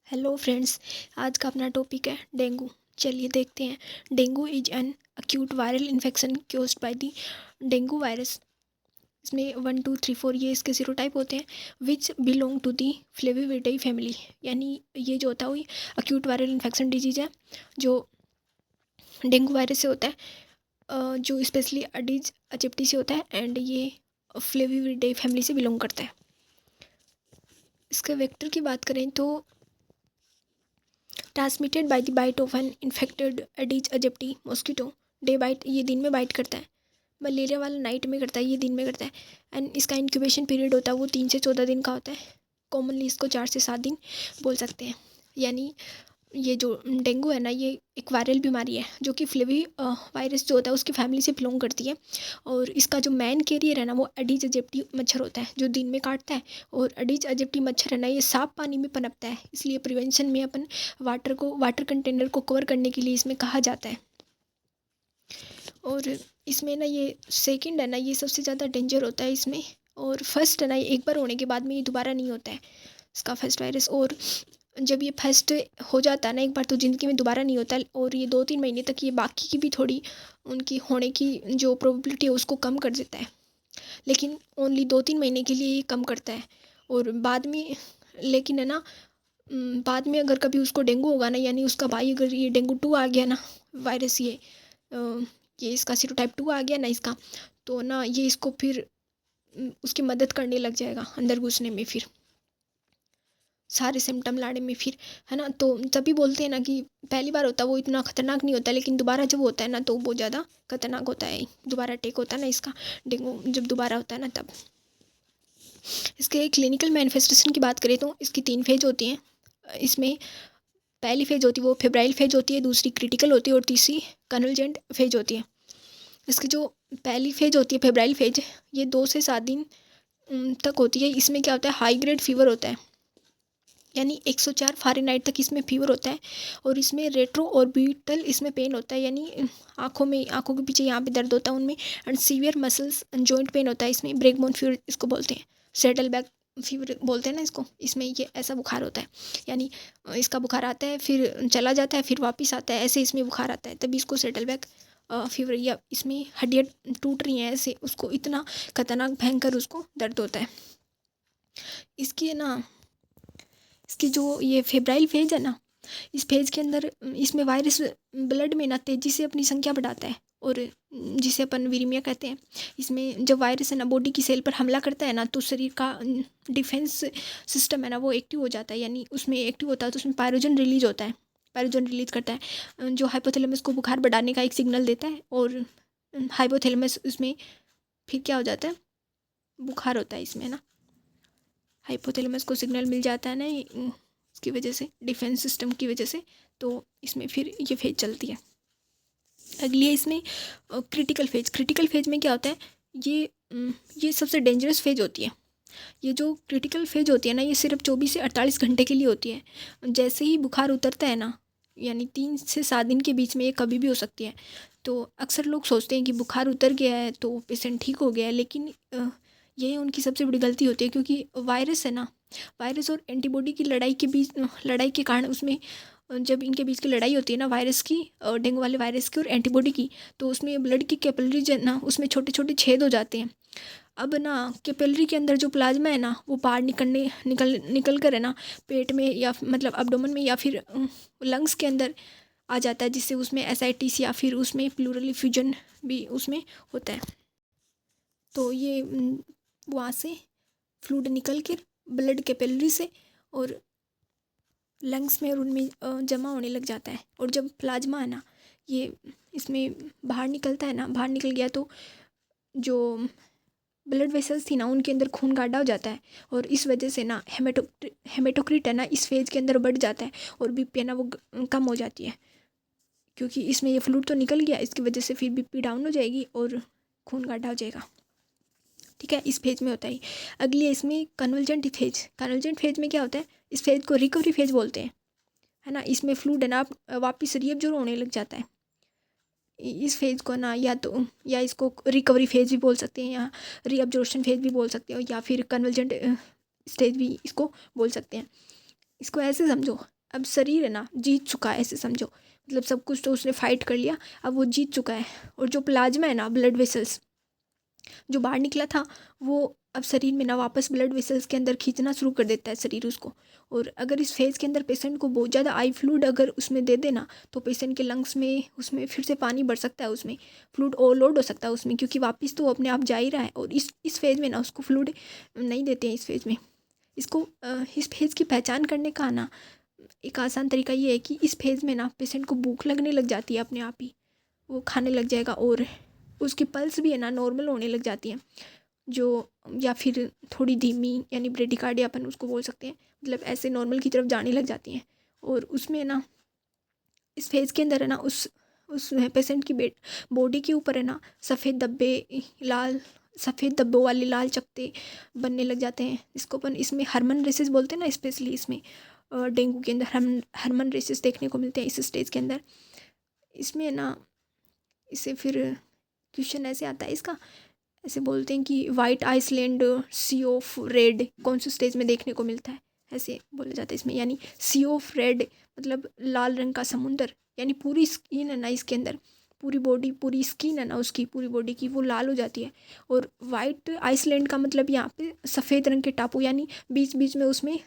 Hello friends, आज का अपना टॉपिक है डेंगू। चलिए देखते हैं। Dengue is an acute viral infection caused by the dengue virus. इसमें 1 2 3 4 ये इसके सीरोटाइप होते हैं, which belong to the Flaviviridae family. यानी ये जो होता है वही अक्यूट वायरल इन्फेक्शन डिजीज़ है जो डेंगू वायरस से होता है, जो स्पेशली अडीज अजिप्टी से होता है एंड ये फ्लेविविडाई फैमिली से बिलोंग करता है। इसके वेक्टर की बात करें तो transmitted by the bite of an infected Aedes aegypti mosquito. Day bite, ये दिन में बाइट करता है। मलेरिया वाला नाइट में करता है, ये दिन में करता है। एंड इसका इंक्यूबेशन पीरियड होता है वो 3 से 14 दिन का होता है। कॉमनली इसको 4 से 7 दिन बोल सकते हैं। यानी ये जो डेंगू है ना, ये एक वायरल बीमारी है जो कि फ्लेवी वायरस जो होता है उसकी फैमिली से बिलोंग करती है। और इसका जो मेन कैरियर है ना वो एडिज अजिप्टी मच्छर होता है जो दिन में काटता है। और एडिज अजिप्टी मच्छर है ना, ये साफ पानी में पनपता है, इसलिए प्रिवेंशन में अपन वाटर कंटेनर को कवर करने के लिए इसमें कहा जाता है। और इसमें ना ये सेकंड है ना, ये सबसे ज़्यादा डेंजर होता है इसमें। और फर्स्ट है ना, ये एक बार होने के बाद में ये दोबारा नहीं होता है इसका फर्स्ट वायरस। और जब ये फर्स्ट हो जाता है ना एक बार, तो ज़िंदगी में दोबारा नहीं होता। और ये 2-3 महीने तक ये बाकी की भी थोड़ी उनकी होने की जो प्रोबेबिलिटी है उसको कम कर देता है, लेकिन ओनली 2-3 महीने के लिए ये कम करता है। और बाद में लेकिन है ना, बाद में अगर कभी उसको डेंगू होगा ना, यानी उसका भाई अगर ये डेंगू 2 आ गया ना वायरस, ये इसका सीरोटाइप 2 आ गया ना इसका, तो ना ये इसको फिर उसकी मदद करने लग जाएगा अंदर घुसने में, फिर सारे सिम्टम लाने में, फिर है ना। तो तभी बोलते हैं ना कि पहली बार होता है वो इतना खतरनाक नहीं होता, लेकिन दोबारा जब होता है ना तो वो ज़्यादा खतरनाक होता है। दोबारा अटैक होता है ना इसका, डेंगू जब दोबारा होता है ना तब। इसके क्लिनिकल मैनिफेस्टेशन की बात करें तो इसकी 3 फेज होती हैं। इसमें पहली फेज होती है वो फेब्राइल फेज होती है, दूसरी क्रिटिकल होती है और तीसरी कन्वल्जेंट फेज होती है। इसकी जो पहली फेज होती है फेब्राइल फेज, ये 2 से 7 दिन तक होती है। इसमें क्या होता है, हाई ग्रेड फीवर होता है, यानी 104 फ़ारेनहाइट तक इसमें फीवर होता है। और इसमें रेट्रो और बीटल इसमें पेन होता है, यानी आँखों के पीछे यहाँ पे दर्द होता है उनमें। And severe muscles and joint pain होता है इसमें। ब्रेकबोन फीवर इसको बोलते हैं, सेटल बैक फीवर बोलते हैं ना इसको। इसमें ये ऐसा बुखार होता है, यानी इसका बुखार आता है फिर चला जाता है फिर वापस आता है, ऐसे इसमें बुखार आता है, तभी इसको सेटल बैक फीवर। या इसमें हड्डियाँ टूट रही हैं ऐसे, उसको इतना खतरनाक भयंकर उसको दर्द होता है। इसकी ना, इसकी जो ये फेब्राइल फेज है ना, इस फेज के अंदर इसमें वायरस ब्लड में ना तेज़ी से अपनी संख्या बढ़ाता है, और जिसे अपन वीरेमिया कहते हैं। इसमें जब वायरस है ना बॉडी की सेल पर हमला करता है ना, तो शरीर का डिफेंस सिस्टम है ना वो एक्टिव हो जाता है, यानी उसमें एक्टिव होता है तो उसमें पायरोजन रिलीज होता है, पायरोजन रिलीज करता है जो हाइपोथैलेमस को बुखार बढ़ाने का एक सिग्नल देता है। और हाइपोथैलेमस उसमें फिर क्या हो जाता है, बुखार होता है इसमें ना। हाइपोथैलेमस को सिग्नल मिल जाता है ना इसकी वजह से, डिफेंस सिस्टम की वजह से, तो इसमें फिर ये फेज चलती है। अगली है इसमें क्रिटिकल फेज। क्रिटिकल फेज में क्या होता है, ये सबसे डेंजरस फेज होती है। ये जो क्रिटिकल फेज होती है ना, ये सिर्फ 24 से 48 घंटे के लिए होती है। जैसे ही बुखार उतरता है ना, यानी 3 से 7 दिन के बीच में ये कभी भी हो सकती है। तो अक्सर लोग सोचते हैं कि बुखार उतर गया है तो पेशेंट ठीक हो गया है, लेकिन ये उनकी सबसे बड़ी गलती होती है, क्योंकि वायरस है ना, वायरस और एंटीबॉडी की लड़ाई के कारण उसमें जब इनके बीच की लड़ाई होती है ना, वायरस की, डेंगू वाले वायरस की और एंटीबॉडी की, तो उसमें ब्लड की कैपिलरीज है ना, उसमें छोटे छोटे छेद हो जाते हैं। अब ना कैपिलरी के अंदर जो प्लाज्मा है ना वो बाहर निकल कर है ना पेट में, या मतलब अब्डोमेन में, या फिर लंग्स के अंदर आ जाता है, जिससे उसमें एसाइटिस या फिर उसमें प्लूरल फ्यूजन भी उसमें होता है। तो ये वहाँ से फ्लूइड निकल कर ब्लड कैपिलरी से और लंग्स में और उनमें जमा होने लग जाता है। और जब प्लाज्मा है ना ये इसमें बाहर निकलता है ना, बाहर निकल गया तो जो ब्लड वेसल्स थी ना उनके अंदर खून गाढ़ा हो जाता है, और इस वजह से ना हेमेटोक्रिट है ना इस फेज के अंदर बढ़ जाता है, और बीपी है ना वो कम हो जाती है, क्योंकि इसमें ये फ्लूइड तो निकल गया, इसकी वजह से फिर बीपी डाउन हो जाएगी और खून गाढ़ा हो जाएगा। ठीक है, इस फेज में होता है। अगली है इसमें कन्वल्जेंट फेज। कन्वल्जेंट फेज में क्या होता है, इस फेज को रिकवरी फेज बोलते हैं, है ना। इसमें फ्लूइड है ना वापस रीअब्जॉर्ब होने लग जाता है। इस फेज को ना या इसको रिकवरी फेज भी बोल सकते हैं, या रीअब्जॉर्प्शन फेज भी बोल सकते हो, या फिर कन्वल्जेंट स्टेज भी इसको बोल सकते हैं। इसको ऐसे समझो अब शरीर है ना जीत चुका है, ऐसे समझो। मतलब सब कुछ तो उसने फाइट कर लिया, अब वो जीत चुका है। और जो प्लाज्मा है ना, ब्लड वेसल्स जो बाहर निकला था, वो अब शरीर में ना वापस ब्लड वेसल्स के अंदर खींचना शुरू कर देता है शरीर उसको। और अगर इस फेज़ के अंदर पेशेंट को बहुत ज़्यादा आई फ्लूइड अगर उसमें दे देना, तो पेशेंट के लंग्स में उसमें फिर से पानी बढ़ सकता है, उसमें फ्लूइड ओवरलोड हो सकता है उसमें, क्योंकि वापस तो वो अपने आप जा ही रहा है। और इस फेज़ में ना उसको फ्लूइड नहीं देते हैं इस फेज़ में। इस फेज़ की पहचान करने का ना एक आसान तरीका ये है कि इस फेज़ में ना पेशेंट को भूख लगने लग जाती है अपने आप ही, वो खाने लग जाएगा। और उसकी पल्स भी है ना नॉर्मल होने लग जाती है, जो या फिर थोड़ी धीमी, यानी ब्रेडिकार्डिया अपन उसको बोल सकते हैं, मतलब ऐसे नॉर्मल की तरफ जाने लग जाती हैं। और उसमें ना इस फेज़ के अंदर है ना उस पेशेंट की बॉडी के ऊपर है ना सफ़ेद धब्बों वाले लाल चकत्ते बनने लग जाते हैं। इसको अपन इसमें हर्मन रेसेस बोलते हैं ना, स्पेशली इसमें डेंगू के अंदर हर्मन रेसेस देखने को मिलते हैं इस स्टेज के अंदर। इसमें ना इसे फिर क्वेश्चन ऐसे आता है इसका, ऐसे बोलते हैं कि white island sea of red कौन से स्टेज में देखने को मिलता है, ऐसे बोला जाता है इसमें। यानी सी ऑफ रेड मतलब लाल रंग का समुंदर, यानी पूरी स्किन है ना इसके अंदर, पूरी बॉडी, पूरी स्किन है ना उसकी, पूरी बॉडी की वो लाल हो जाती है। और वाइट आइसलैंड का मतलब यहाँ पे सफ़ेद रंग के टापू, यानी बीच बीच में उसमें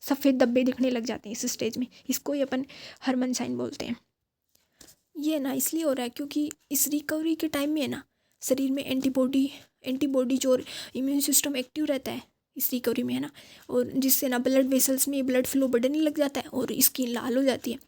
सफ़ेद धब्बे दिखने लग जाते हैं इस स्टेज में। इसको ही अपन हरमन साइन बोलते हैं। ये ना इसलिए हो रहा है क्योंकि इस रिकवरी के टाइम में है ना शरीर में एंटीबॉडी जो इम्यून सिस्टम एक्टिव रहता है इस रिकवरी में, है ना। और जिससे ना ब्लड वेसल्स में ब्लड फ्लो बढ़ने लग जाता है और स्किन लाल हो जाती है।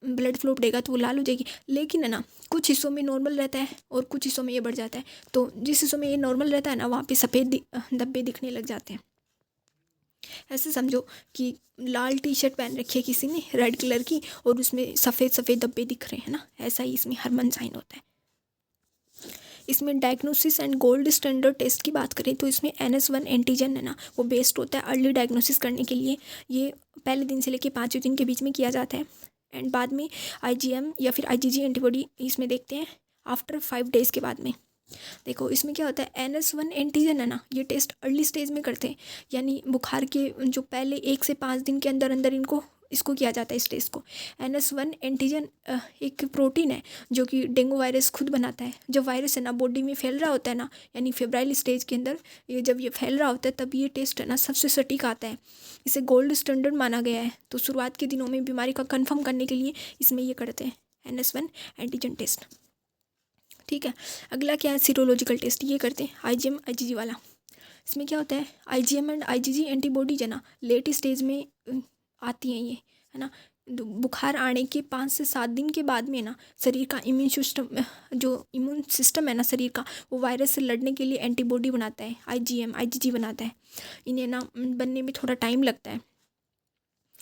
ब्लड फ्लो बढ़ेगा तो वो लाल हो जाएगी, लेकिन है ना कुछ हिस्सों में नॉर्मल रहता है और कुछ हिस्सों में ये बढ़ जाता है। तो जिस हिस्सों में ये नॉर्मल रहता है ना, वहाँ पे सफ़ेद धब्बे दिखने लग जाते हैं। ऐसे समझो कि लाल टी शर्ट पहन रखी है किसी ने रेड कलर की, और उसमें सफ़ेद सफ़ेद धब्बे दिख रहे हैं ना, ऐसा ही इसमें हरमन साइन होता है। इसमें diagnosis and gold standard test की बात करें तो इसमें NS1 एंटीजन है ना, वो बेस्ड होता है अर्ली डायग्नोसिस करने के लिए। ये पहले दिन से लेकर 5वें दिन के बीच में किया जाता है। एंड बाद में IgM या फिर IgG एंटीबॉडी इसमें देखते हैं आफ्टर 5 डेज़ के बाद में। देखो इसमें क्या होता है, NS1 एंटीजन है ना, ये टेस्ट अर्ली स्टेज में करते हैं, यानी बुखार के जो पहले 1 से 5 दिन के अंदर अंदर इसको किया जाता है इस टेस्ट को। NS1 एंटीजन एक प्रोटीन है जो कि डेंगू वायरस खुद बनाता है। जब वायरस है ना बॉडी में फैल रहा होता है ना, यानी फेब्राइल स्टेज के अंदर जब ये फैल रहा होता है, तब ये टेस्ट है ना सबसे सटीक आता है। इसे गोल्ड स्टैंडर्ड माना गया है। तो शुरुआत के दिनों में बीमारी का कन्फर्म करने के लिए इसमें ये करते हैं NS1 एंटीजन टेस्ट। ठीक है, अगला क्या है, सीरोलॉजिकल टेस्ट। ये करते हैं IgM IgG वाला। इसमें क्या होता है, IgM एंड IgG एंटीबॉडी जो है ना लेट स्टेज में आती हैं, ये है ना। बुखार आने के 5 से 7 दिन के बाद में ना शरीर का इम्यून सिस्टम है ना शरीर का, वो वायरस से लड़ने के लिए एंटीबॉडी बनाता है, IgM IgG बनाता है। इन्हें ना बनने में थोड़ा टाइम लगता है।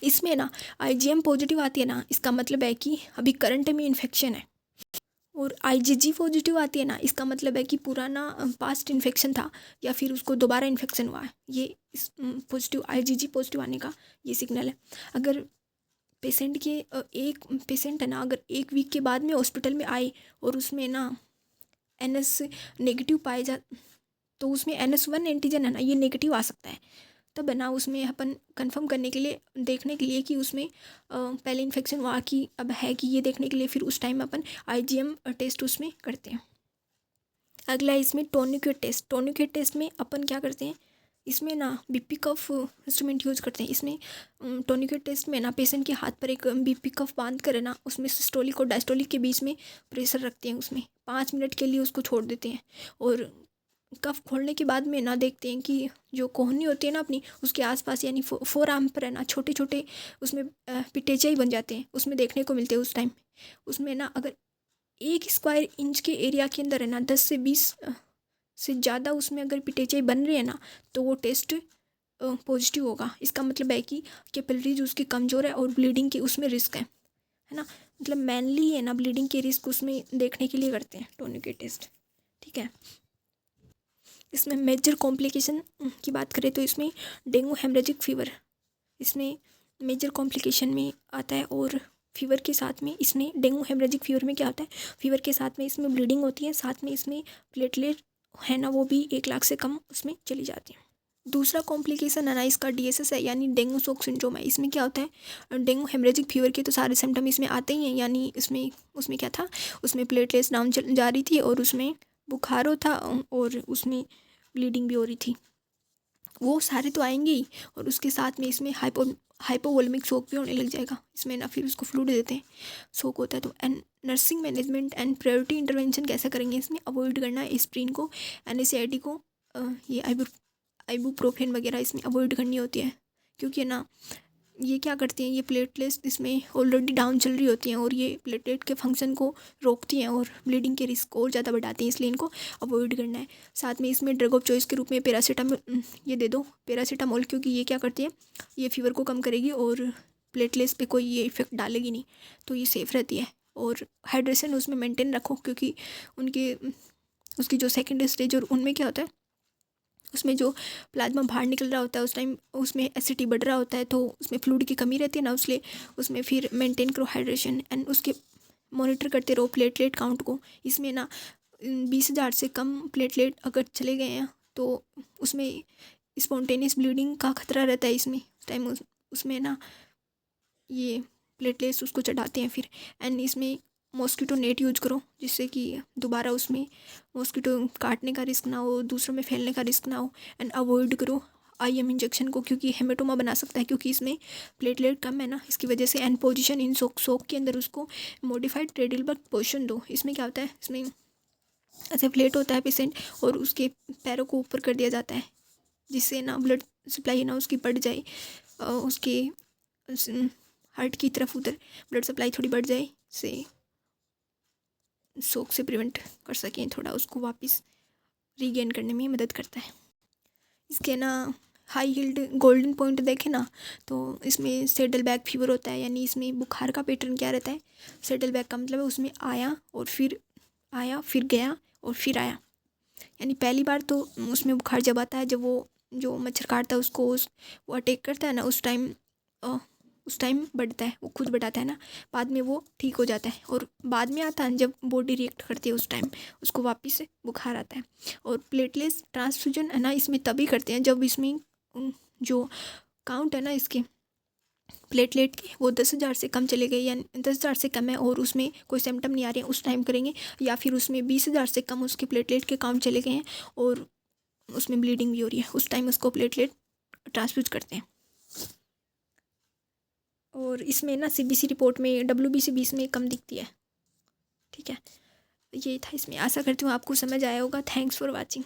इसमें ना IgM पॉजिटिव आती है ना, इसका मतलब है कि अभी करंट में इन्फेक्शन है। और IgG पॉजिटिव आती है ना, इसका मतलब है कि पुराना पास्ट इन्फेक्शन था या फिर उसको दोबारा इन्फेक्शन हुआ है। ये इस पॉजिटिव IgG पॉजिटिव आने का ये सिग्नल है। अगर एक पेशेंट है ना, अगर 1 वीक के बाद में हॉस्पिटल में आए और उसमें ना NS नेगेटिव पाए जा, तो उसमें NS1 एंटीजन है ना ये नेगेटिव आ सकता है। तब है ना उसमें अपन कंफर्म करने के लिए, देखने के लिए कि उसमें पहले इन्फेक्शन हुआ कि अब है कि ये देखने के लिए फिर उस टाइम अपन IgM टेस्ट उसमें करते हैं। अगला है इसमें टोर्निकेट टेस्ट। टोर्निकेट टेस्ट में अपन क्या करते हैं, इसमें ना BP कफ इंस्ट्रूमेंट यूज़ करते हैं। इसमें टोर्निकेट टेस्ट में ना पेशेंट के हाथ पर एक BP कफ बांध कर है ना उसमें सिस्टोलिक और डायस्टोलिक के बीच में प्रेशर रखते हैं। उसमें 5 मिनट के लिए उसको छोड़ देते हैं और कफ खोलने के बाद में ना देखते हैं कि जो कोहनी होती है ना अपनी, उसके आसपास यानी फोर आर्म पर है ना छोटे छोटे उसमें पिटेचे ही बन जाते हैं, उसमें देखने को मिलते हैं उस टाइम। उसमें ना अगर 1 स्क्वायर इंच के एरिया के अंदर है ना 10 से 20 से ज़्यादा उसमें अगर पिटेचे बन रहे हैं ना, तो वो टेस्ट पॉजिटिव होगा। इसका मतलब है कि कैपिलरीज उसकी कमज़ोर है और ब्लीडिंग की उसमें रिस्क है ना। मतलब मेनली है ना ब्लीडिंग के रिस्क उसमें देखने के लिए करते हैं टोर्निकेट टेस्ट। ठीक है, इसमें मेजर कॉम्प्लिकेशन की बात करें तो इसमें डेंगू हेमरेजिक फीवर इसमें मेजर कॉम्प्लिकेशन में आता है। और फीवर के साथ में इसमें डेंगू हेमरेजिक फीवर में क्या होता है, फीवर के साथ में इसमें ब्लीडिंग होती है, साथ में इसमें प्लेटलेट है ना वो भी 1 लाख से कम उसमें चली जाती है। दूसरा कॉम्प्लिकेशन है ना इसका DSS है, यानी डेंगू शॉक सिंड्रोम है। इसमें क्या होता है, डेंगू हेमरेजिक फीवर के तो सारे सिम्टम इसमें आते ही हैं, यानी इसमें उसमें क्या था, उसमें प्लेटलेट्स डाउन जा रही थी और उसमें बुखार था और उसमें ब्लीडिंग भी हो रही थी, वो सारे तो आएंगे ही। और उसके साथ में इसमें हाइपोवोलेमिक शॉक भी होने लग जाएगा इसमें ना, फिर उसको फ्लूइड देते हैं, शॉक होता है तो। And nursing management and priority intervention कैसे करेंगे इसमें, अवॉइड करना है एस्प्रिन को, NSAID को, ये आइबुप्रोफेन वगैरह इसमें अवॉइड करनी होती है, क्योंकि है ना ये क्या करती हैं, ये प्लेटलेट्स इसमें ऑलरेडी डाउन चल रही होती हैं और ये प्लेटलेट के फंक्शन को रोकती हैं और ब्लीडिंग के रिस्क को और ज़्यादा बढ़ाती हैं, इसलिए इनको अवॉइड करना है। साथ में इसमें ड्रग ऑफ चॉइस के रूप में पैरासीटामोल ये दे दो, पैरासीटामोल, क्योंकि ये क्या करती है, ये फीवर को कम करेगी और प्लेटलेट्स पे कोई ये इफेक्ट डालेगी नहीं, तो ये सेफ़ रहती है। और हाइड्रेशन उसमें मेंटेन रखो, क्योंकि उसकी जो सेकेंड स्टेज और उनमें क्या होता है, उसमें जो प्लाज्मा बाहर निकल रहा होता है उस टाइम उसमें एसिडिटी बढ़ रहा होता है, तो उसमें फ्लूइड की कमी रहती है ना, इसलिए उसमें फिर मेंटेन करो हाइड्रेशन एंड उसके मॉनिटर करते रहो प्लेटलेट काउंट को। इसमें ना 20,000 से कम प्लेटलेट अगर चले गए हैं तो उसमें स्पॉन्टेनियस ब्लीडिंग का खतरा रहता है इसमें टाइम, उसमें ना ये प्लेटलेट्स उसको चढ़ाते हैं फिर। एंड इसमें मॉस्किटो नेट यूज करो, जिससे कि दोबारा उसमें मॉस्किटो काटने का रिस्क ना हो, दूसरों में फैलने का रिस्क ना हो। एंड अवॉइड करो IM इंजेक्शन को, क्योंकि हेमेटोमा बना सकता है, क्योंकि इसमें प्लेटलेट कम है ना, इसकी वजह से। एंड पोजीशन इन सोक के अंदर उसको मॉडिफाइड ट्रेडिलबर्ग पोजीशन दो। इसमें क्या होता है, इसमें ऐसे प्लेट होता है पेशेंट और उसके पैरों को ऊपर कर दिया जाता है, जिससे ना ब्लड सप्लाई ना उसकी बढ़ जाए, उसके हार्ट की तरफ उधर ब्लड सप्लाई थोड़ी बढ़ जाए, से शोक से प्रिवेंट कर सकें, थोड़ा उसको वापस रीगेन करने में मदद करता है। इसके ना हाई हील्ड गोल्डन पॉइंट देखें ना, तो इसमें सेडल बैक फीवर होता है, यानी इसमें बुखार का पैटर्न क्या रहता है, सेडल बैक का मतलब है उसमें आया फिर गया और फिर आया। यानी पहली बार तो उसमें बुखार जब आता है, जब वो जो मच्छर काटता है उसको वो अटैक करता है ना, उस टाइम बढ़ता है, वो खुद बढ़ाता है ना, बाद में वो ठीक हो जाता है। और बाद में आता है जब बॉडी रिएक्ट करती है, उस टाइम उसको वापस से बुखार आता है। और प्लेटलेट्स ट्रांसफ्यूजन है ना इसमें तभी करते हैं जब इसमें जो काउंट है ना इसके प्लेटलेट के, वो 10,000 से कम चले गए, यानी 10,000 से कम है और उसमें कोई सिम्टम नहीं आ रहे हैं, उस टाइम करेंगे। या फिर उसमें 20,000 से कम उसके प्लेटलेट के काउंट चले गए हैं और उसमें ब्लीडिंग भी हो रही है, उस टाइम उसको प्लेटलेट ट्रांसफ्यूज करते हैं। और इसमें ना CBC रिपोर्ट में WBC 20 में कम दिखती है। ठीक है, ये था इसमें। आशा करती हूँ आपको समझ आया होगा। Thanks for watching.